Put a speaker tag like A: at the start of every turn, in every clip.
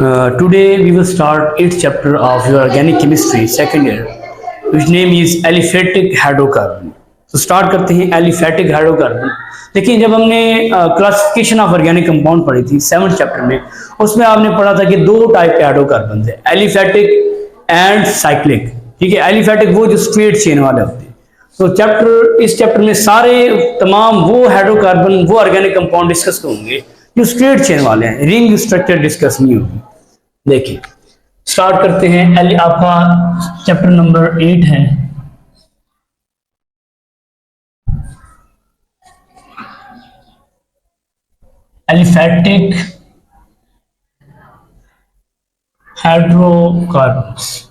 A: Today we will start 8th chapter of your organic chemistry second year, which name is aliphatic hydrocarbon. तो start करते हैं aliphatic hydrocarbon. देखिए, जब हमने classification of organic compound पढ़ी थी 7th चैप्टर में, उसमें आपने पढ़ा था कि दो टाइप के हाइड्रोकार्बन थे, एलिफेटिक एंड साइक्लिक। ठीक है, एलिफेटिक वो जो स्ट्रेट चेन वाले होते हैं। तो इस चैप्टर में सारे तमाम वो हाइड्रोकार्बन, वो ऑर्गेनिक कंपाउंड डिस्कस होंगे जो स्ट्रेट चेन वाले हैं, रिंग स्ट्रक्चर डिस्कस नहीं होगी। देखिए, स्टार्ट करते हैं। आपका चैप्टर नंबर 8 है, एलिफेटिक हाइड्रोकार्बन्स।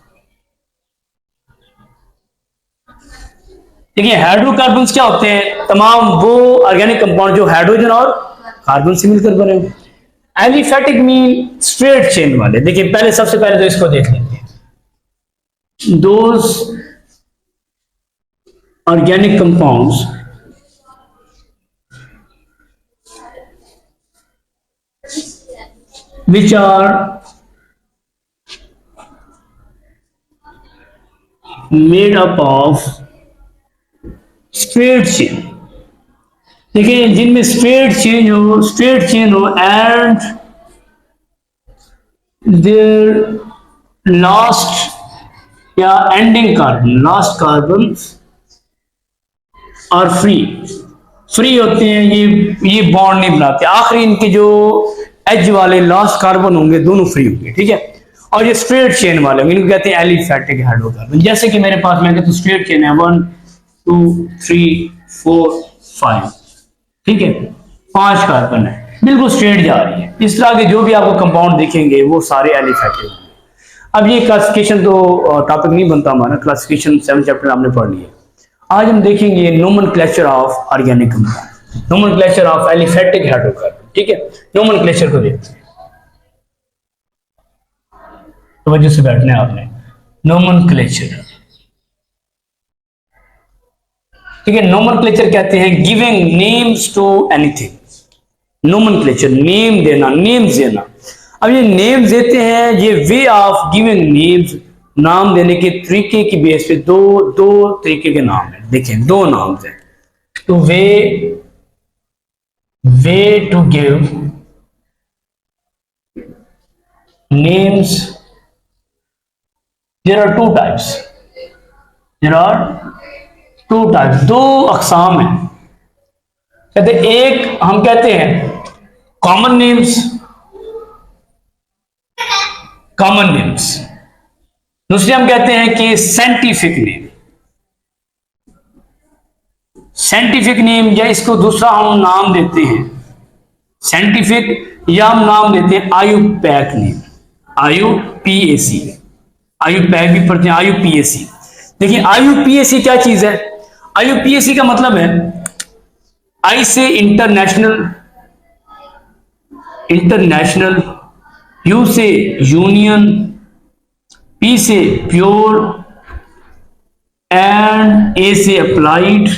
A: देखिए, हाइड्रोकार्बन्स क्या होते हैं? तमाम वो ऑर्गेनिक कंपाउंड जो हाइड्रोजन और कार्बन से मिलकर बने हुए। एलिफेटिक मीन स्ट्रेट चेन वाले। देखिए, पहले सबसे पहले तो इसको देख लेते हैं। Those organic compounds which are made up of straight chain। देखिए, जिनमें स्ट्रेट चेन हो एंड देयर लास्ट या एंडिंग कार्बन, लास्ट कार्बन और फ्री होते हैं। ये बॉन्ड नहीं बनाते। आखिरी इनके जो एज वाले लास्ट कार्बन होंगे दोनों फ्री होंगे। ठीक है, और ये स्ट्रेट चेन वाले होंगे, इनको कहते हैं एलिफेटिक हाइड्रोकार्बन। जैसे कि मेरे पास, मैं कहता हूं स्ट्रेट चेन है 1 2 3 4 5। ठीक है, 5 कार्बन है, बिल्कुल स्ट्रेट जा रही है। इस तरह के जो भी आपको कंपाउंड दिखेंगे वो सारे एलिफेटिक होंगे। अब ये क्लासिफिकेशन तो टॉपिक नहीं बनता हमारा, क्लासिफिकेशन 7th चैप्टर आपने पढ़ लिया। आज हम देखेंगे nomenclature of organic compound, nomenclature of aliphatic hydrocarbon. ठीक है, नोमेनक्लेचर को देखते हैं, तो वजह से बैठना है आपने। नोमेनक्लेचर, ठीक है, नोमेनक्लेचर कहते हैं giving names to anything. Nomenclature name देना, नेम्स देना। अब ये नेम्स देते हैं, ये वे ऑफ गिविंग नेम्स, नाम देने के तरीके की बेस पे दो तरीके के नाम है। देखें, दो नाम हैं। तो way to give names, there are two types, दो अकसाम है। कहते एक हम कहते हैं कॉमन नेम्स, दूसरे हम कहते हैं कि साइंटिफिक नेम, या इसको दूसरा हम नाम देते हैं साइंटिफिक, या हम नाम देते हैं आयुपैक नेम, आयुपीएसी। आयुपैक भी पढ़ते हैं, आयुपीएसी। देखिए, आयुपीएसी क्या चीज है? आयुपीएसी का मतलब है आई से इंटरनेशनल, यू से यूनियन, पी से प्योर एंड ए से अप्लाइड,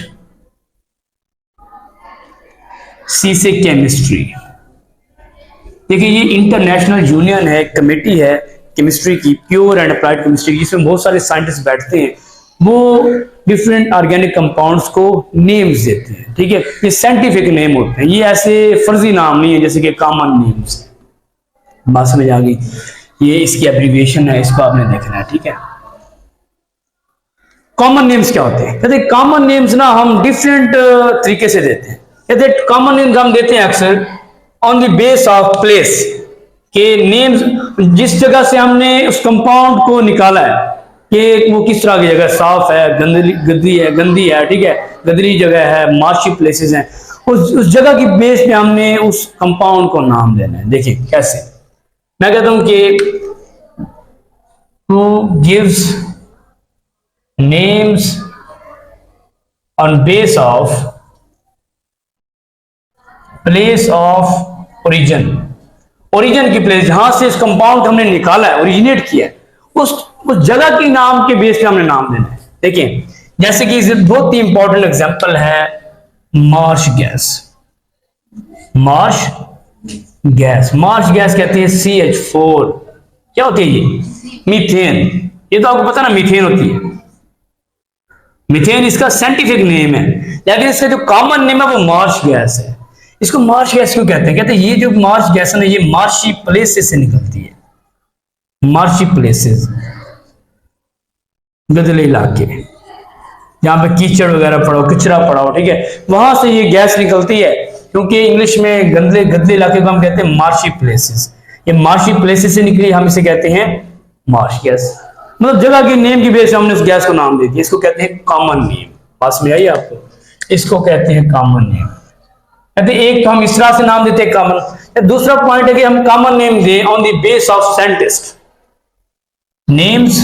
A: सी से केमिस्ट्री। देखिए, ये इंटरनेशनल यूनियन है, कमेटी है केमिस्ट्री की, प्योर एंड अप्लाइड केमिस्ट्री, जिसमें बहुत सारे साइंटिस्ट बैठते हैं, वो डिफरेंट ऑर्गेनिक कंपाउंड्स को नेम्स देते हैं। ठीक है, ये साइंटिफिक नेम होते हैं, ये ऐसे फर्जी नाम नहीं है जैसे कि कॉमन नेम्स। बात समझ आ गई? ये इसकी एब्रीविएशन है, इसको आपने देखना है। ठीक है, कॉमन नेम्स क्या होते हैं? कहते हैं कॉमन नेम्स ना हम डिफरेंट तरीके से देते हैं। कहते हैं कॉमन नेम्स हम देते हैं अक्सर on the base of place के नेम्स, जिस जगह से हमने उस कंपाउंड को निकाला है कि वो किस तरह की जगह, साफ है, गंदी है, ठीक है, गंदली जगह है, मार्शी प्लेसेस हैं, उस जगह की बेस पे हमने उस कंपाउंड को नाम देना है। देखिए कैसे, मैं कहता हूं कि who gives names on base of place of origin की प्लेस, जहां से इस कंपाउंड हमने निकाला है, ओरिजिनेट किया है, उस जगह के नाम के बेस पे हमने नाम देना है। देखिए, जैसे कि इसे बहुत ही इंपॉर्टेंट एग्जांपल है मार्श गैस। मार्श गैस, मार्च गैस कहते हैं CH4। क्या होती है ये? मीथेन। ये तो आपको पता ना, मीथेन होती है। मीथेन इसका साइंटिफिक नेम है, लेकिन इसका जो कॉमन नेम है वो मार्च गैस है। इसको मार्च गैस क्यों कहते हैं? कहते हैं ये जो मार्च गैस है ना, ये मार्शी प्लेसेस से निकलती है। मार्शी प्लेसेस, गदले इलाके, जहां पे कीचड़ वगैरह पड़ा हो, कचरा पड़ा हो, ठीक है, वहां से ये गैस निकलती है। क्योंकि इंग्लिश में गंदले गदले इलाके को हम कहते हैं मार्शी प्लेसेस। ये मार्शी प्लेसेस से निकली, हम इसे कहते हैं मार्श गैस। मतलब जगह के नेम की वजह से हमने उस गैस को नाम दे दिया। इसको कहते हैं कॉमन नेम। पास में आई आपको? इसको कहते हैं कॉमन नेम। कहते हैं एक हम इस तरह से नाम देते हैं कॉमन। दूसरा पॉइंट है कि हम कॉमन नेम दें on the base of scientist, names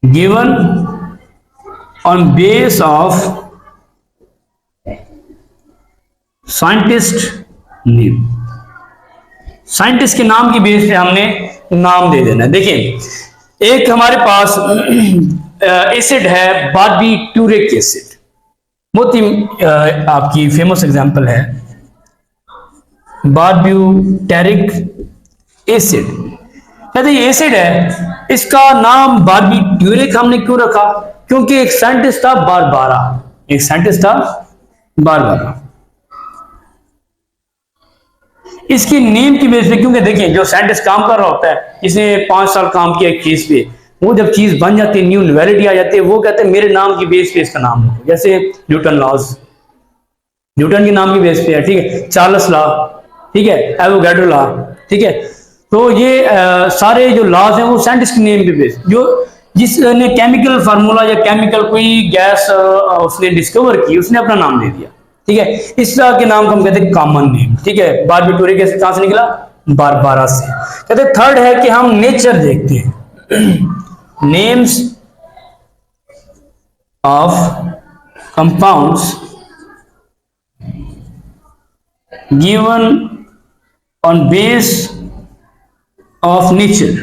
A: given on base of scientist name. Scientist के नाम की बेस पे हमने नाम दे देना है। देखिए, एक हमारे पास एसिड है बारबीट्यूरिक एसिड, बहुत ही आपकी फेमस एग्जांपल है बारब्यूटेरिक एसिड। कहते ये एसिड है, इसका नाम बारबीट्यूरिक हमने क्यों रखा? क्योंकि एक साइंटिस्ट था बारबारा, एक साइंटिस्ट था बारबारा। इसकी नेम की बेस पे, क्योंकि देखिए जो साइंटिस्ट काम कर रहा होता है, इसने 5 साल काम किया एक चीज पे, वो जब चीज बन जाती है, न्यू नोवेलिटी आ जाती है, वो कहते हैं मेरे नाम की बेस पे इसका नाम हो। जैसे न्यूटन लॉज, न्यूटन के नाम की बेस पे है, ठीक है, चार्ल्स लॉ, ठीक है, एवोगाड्रो लॉ, ठीक है। तो ये सारे जो लॉज हैं वो साइंटिस्ट के नेम पे बेस, जो जिसने केमिकल फार्मूला या केमिकल कोई गैस उसने डिस्कवर की, उसने अपना नाम दे दिया, ठीक है। इस तरह के नाम को हम कहते हैं कॉमन नेम, ठीक है। बारबीट्यूरिक एसिड कहां से निकला? बारबारा से। कहते हैं थर्ड है कि हम नेचर देखते हैं, names of compounds given on base of nature.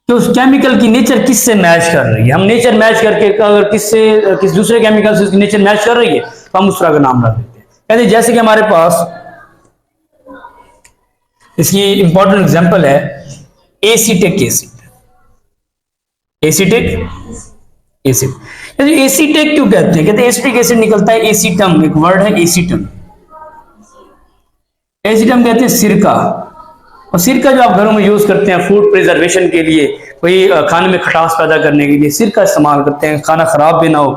A: तो उस केमिकल की नेचर किससे मैच कर रही है, हम नेचर मैच करके अगर किस दूसरे केमिकल से उसकी नेचर मैच कर रही है तो हम उस तरह का नाम रख देते हैं। कहते हैं जैसे कि हमारे पास इसकी इंपॉर्टेंट एग्जांपल है acetic acid. Acetic acid, acetic क्यों कहते हैं? कहते हैं एसिटिक एसिड निकलता है एसीटम, एक वर्ड है एसीटम। एसीटम कहते हैं सिरका, और सिरका जो आप घरों में यूज करते हैं फूड प्रिजर्वेशन के लिए, कोई खाने में खटास पैदा करने के लिए सिरका इस्तेमाल करते हैं, खाना खराब भी ना हो,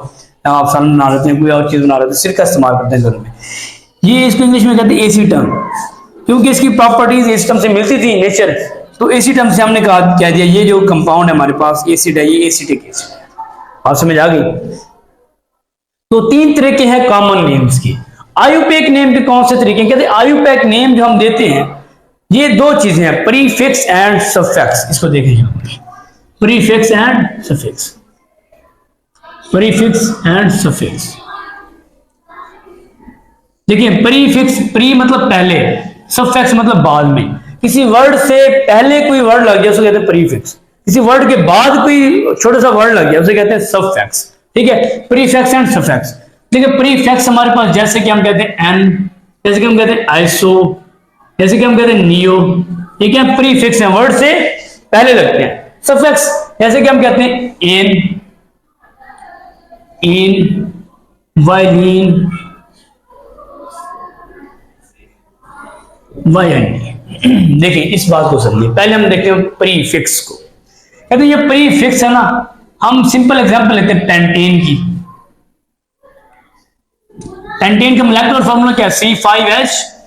A: आप सालन बना लेते हैं, कोई और चीज बना लेते हैं, सिरका इस्तेमाल करते हैं घर में। ये इसको इंग्लिश में कहते हैं एसीटम, क्योंकि इसकी प्रॉपर्टीज एसीटम से मिलती थी नेचर, तो एसीटम से हमने कह दिया ये जो कंपाउंड है हमारे पास एसिड है, ये एसिटिक एसिड। आप समझ आ गई? तो 3 तरह के हैं कॉमन नेम्स की। आयुपेक नेम के कौन से तरीके? कहते हैं आयुपेक नेम जो हम देते हैं ये 2 चीजें हैं, प्रीफिक्स एंड सफिक्स। इसको देखिए, prefix and suffix, prefix and suffix. देखिए प्रीफिक्स, प्री मतलब पहले, सफिक्स मतलब बाद में। किसी वर्ड से पहले कोई वर्ड लग गया उसे कहते हैं प्रीफिक्स, किसी वर्ड के बाद कोई छोटा सा वर्ड लग गया उसे कहते हैं सफिक्स, ठीक है। Prefix and suffix. देखिए प्रीफिक्स हमारे पास जैसे कि हम कहते हैं एन, जैसे कि हम कहते हैं आइसो, जैसे कि हम कहते हैं नियो, ठीक है, प्रीफिक्स हैं, वर्ड से पहले लगते हैं। सफिक्स जैसे कि हम कहते हैं एन, इन, वाइलिन, वाइएंटी। देखिए इस बात को समझिए, पहले हम देखते हैं प्रीफिक्स को। कहते हैं ये प्रीफिक्स है ना, हम सिंपल एग्जांपल लेते हैं पेंटेन की। पेंटेन का मोलेकुलर फार्मूला क्या है? C5H12।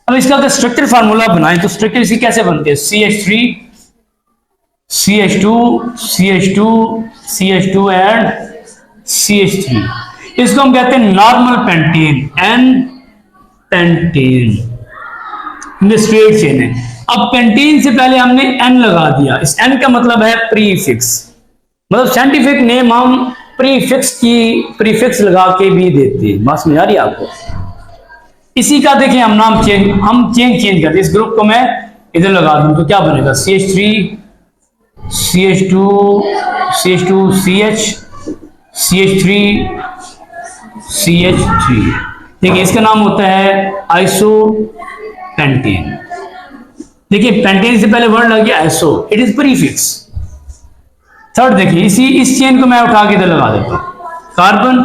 A: अब इसका अगर स्ट्रक्चर फार्मूला बनाएं तो स्ट्रक्चर इसकी कैसे बनती है? CH3 CH2 CH2 CH2 and CH3। इसको हम कहते हैं normal pentane, N pentane, straight chain है। अब पेंटेन से पहले हमने N लगा दिया, इस N का मतलब है प्रीफिक्स, मतलब साइंटिफिक नेम हम प्रीफिक्स लगा के भी देते हैं। बात समझ आ रही है आपको? इसी का देखिए हम नाम चेंज करते, इस ग्रुप को मैं इधर लगा दूं तो क्या बनेगा? CH3 CH2 CH2 CH CH3 CH3। देखिए इसका नाम होता है आइसोपेंटेन। देखिए पेंटेन से पहले वर्ड लग गया iso, it is prefix. Third देखिए इस चेन को मैं उठा के इधर लगा देता हूं, कार्बन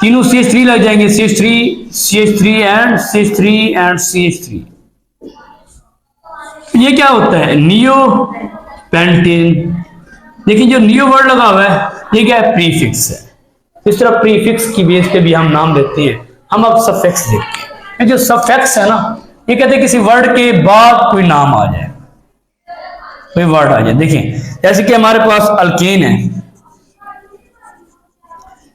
A: तीनों CH3 लग जाएंगे, CH3 and CH3 and CH3। ये क्या होता है? Neo pentane. देखिए जो नियो वर्ड लगा हुआ है ये क्या है? प्रीफिक्स है। इस तरह प्रीफिक्स की बेस पे भी हम नाम देते हैं। हम अब सफिक्स देखते हैं। जो सफिक्स है ना, ये कहते हैं किसी वर्ड के बाद कोई नाम आ जाए, कोई वर्ड आ जाए। देखिए जैसे कि हमारे पास अल्केन है,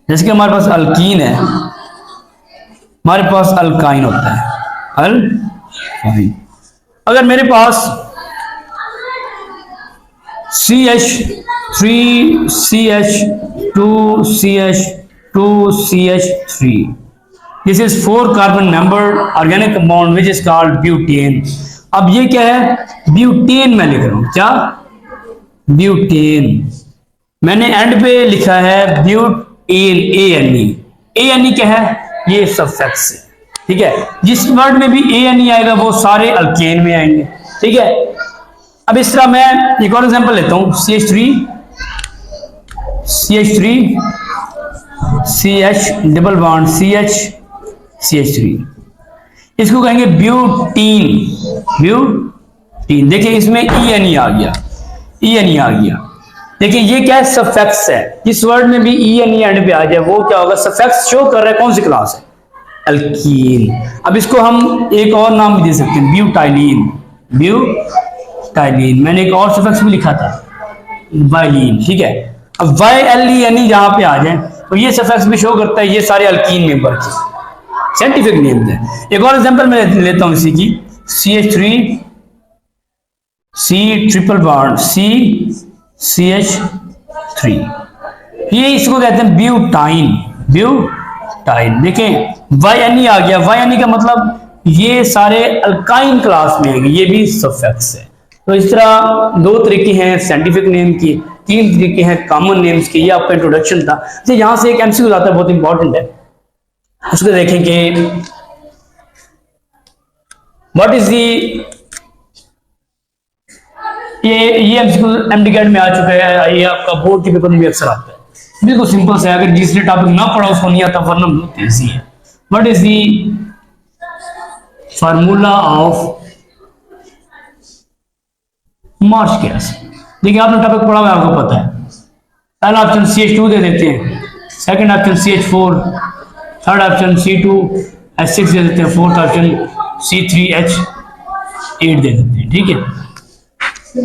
A: जैसे कि हमारे पास अल्कीन है, हमारे पास अल्काइन होता है, अल्काइन। अगर मेरे पास CH3 CH2 CH2 CH3, this is 4 carbon number organic compound which is called butane. अब ये क्या है? ब्यूटेन मैं लिख रहा हूं, क्या? ब्यूटेन। मैंने एंड पे लिखा है ब्यूटेन, ANE क्या है? ये सफिक्स है, ठीक है। जिस वर्ड में भी ANE आएगा वो सारे अल्केन में आएंगे, ठीक है। अब इस तरह मैं एक और एग्जांपल लेता हूं, CH3 CH double bond CH3, इसको कहेंगे ब्यूटीन। देखिए इसमें ENE आ गया, देखिए ये क्या है? सफिक्स है। जिस वर्ड में भी ENE एंड पे आ जाए वो क्या होगा? सफिक्स शो कर रहा है कौन सी क्लास है? अल्कीन। अब इसको हम एक और नाम भी दे सकते हैं, ब्यूटाइलिन। मैंने एक और सफिक्स भी लिखा था, वाइलिन, ठीक है। अब YLENE जहां पे आ जाए तो ये सफिक्स भी शो करता है ये सारे अल्कीन मेंबर के साइंटिफिक नेम है। एक और एग्जांपल मैं लेता हूं इसी की, CH3 C triple bond CH3, ये इसको कहते हैं ब्यूटाइन। देखें YNE आ गया, YNE का मतलब ये सारे अल्काइन क्लास में आएंगे, ये भी सफिक्स है। तो इस तरह 2 तरीके हैं साइंटिफिक नेम की, 3 तरीके हैं कॉमन नेम्स के। ये आपका इंट्रोडक्शन था। तो यहां से एक MCQ आता है, बहुत इंपॉर्टेंट है, उसको देखें कि व्हाट इज दी, ये MCQ MDCAT में आ चुका है, ये आपका बोर्ड के पेपर में भी अक्सर आता है। बिल्कुल सिंपल से, अगर जिसने टॉपिक ना पढ़ा उसको नहीं आता, वरना बहुत ईजी है। What is the formula of Marsh gas? देखिए आपने टॉपिक पढ़ा हुआ है, आपको पता है। पहला ऑप्शन CH2 दे देते हैं, second option CH4, third option C2H6 दे देते हैं, फोर्थ ऑप्शन C3H8 दे देते हैं, ठीक है।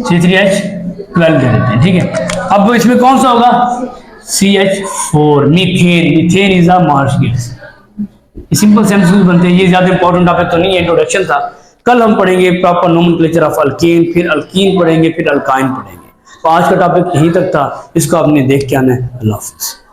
A: C3H12 दे देते हैं, ठीक है। अब इसमें कौन सा होगा? CH4, methane is a Marsh gas. Simple से MCQ बनते हैं। ये ज्यादा इंपॉर्टेंट टॉपिक तो नहीं है, इंट्रोडक्शन था। कल हम पढ़ेंगे प्रॉपर नोमेनक्लेचर ऑफ अल्केन, फिर अल्कीन पढ़ेंगे, फिर अल्काइन पढ़ेंगे। तो आज का टॉपिक यहीं तक था, इसको आपने देख के आना है। अल्लाह हाफिज़।